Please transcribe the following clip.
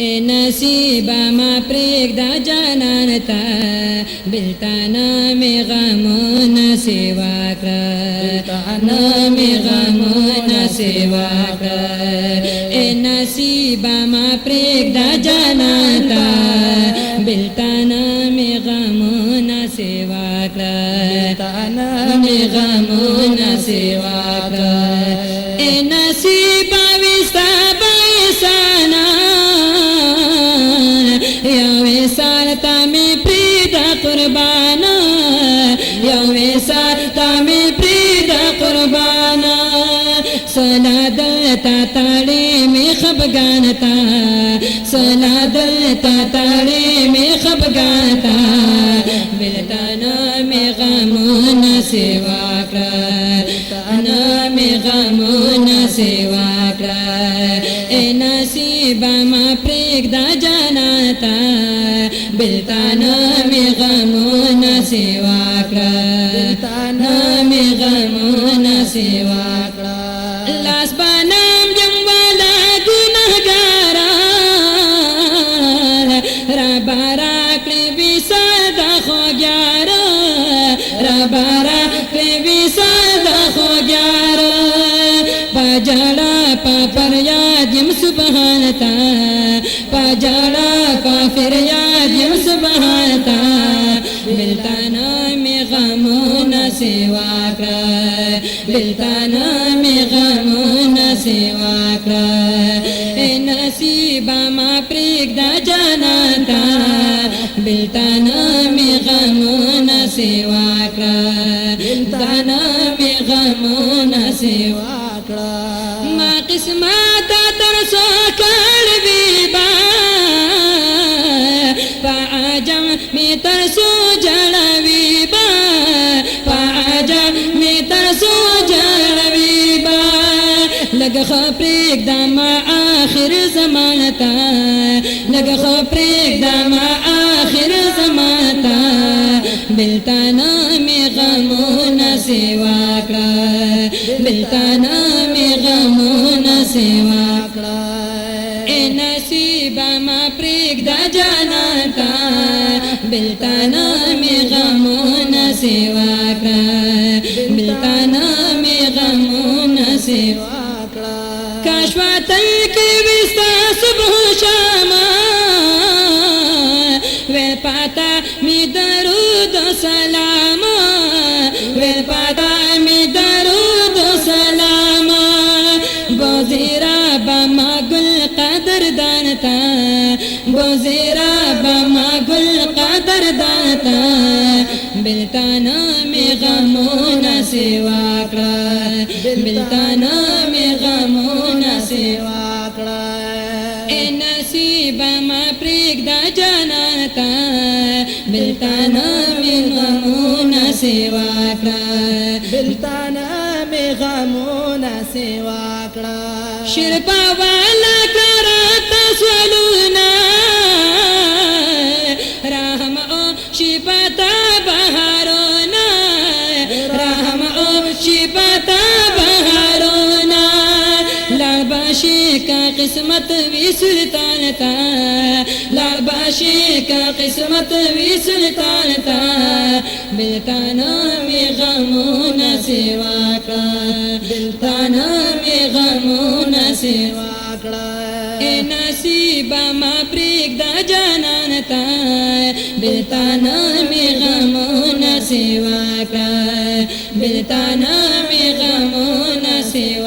اے نصیبا ما پریږده جانان ته بلتانا می غمونه سیوا کړه می غمونه سیوا کړه اے نصیبا ما پریږده جانان ته بلتانا می غمونه سیوا کړه می غمونه سیوا کړه اے نصیبا وستا بیسانا یا ویسال تا می پریدا قربانا یا ویسال تا می پریدا قربانا سلا دلتا تاڑی می خبگانتا سلا دلتا تاڑی می خبگانتا بلتانا می غمون سیوا کړه می غمون سیوا کړه اے نصیبا ما پریږده جاناتا بلتانا می غمون سیوا کړه می غمون سیوا کړه لاس بانام جنگوالا گناهګاران ربا راکړي وساد خوږیار ربا راکړي وساد خوږیار پجړه فریاد یم سبحانتا پجړه فریاد یم سبحانتا بلتانا می غمونه سیوا کړه بلتانا می غمونه سیوا کړه اے نصیبا ما پریږده جاناتا بلتانا می غمونه سیوا کړه بلتانا می غمونه سیوا کړه ما قسمت ترسو کړ وی با پاجم می ترسو جړوي با پاجم می ترسو جړوي با لګ خپریک د ما اخر زمانتا لګ خپریک د ما اخر زمانتا بلتانا می غمونه سیوا کړه بلتانا می غمونه سیوا کړه اے نصیبا ما پریږده جاناتا بلتانا می غمونه سیوا کړه بلتانا می غمونه سیوا کړه کاشواتل کې وستا صبح شام ویل پاتا می درود سلام ویل پاتا می درود سلام گوزیرا بما گل قدر دانتا گوزیرا بما گل قدر دانتا بلتانا می غمونه سیوا کړه بلتانا می غمونه سیوا کړه اے نصیبا ما پریږده جاناتا بلتانا می غمونه سیوا کړه بلتانا می غمونه سیوا کړه شرپا والا کرتا سولونا رحم او شپتا بهارونا رحم او شپتا بهارونا لارباشی کا قسمت وی سلطان تا لارباشی کا قسمت وی سلطان تا بلتانا می غمونه سیوا کړه بلتانا می غمونه سیوا کړه اے نصیبا ما پریږده جانانتا بلتانا می غمونه سیوا کړه بلتانا می غمونه سیوا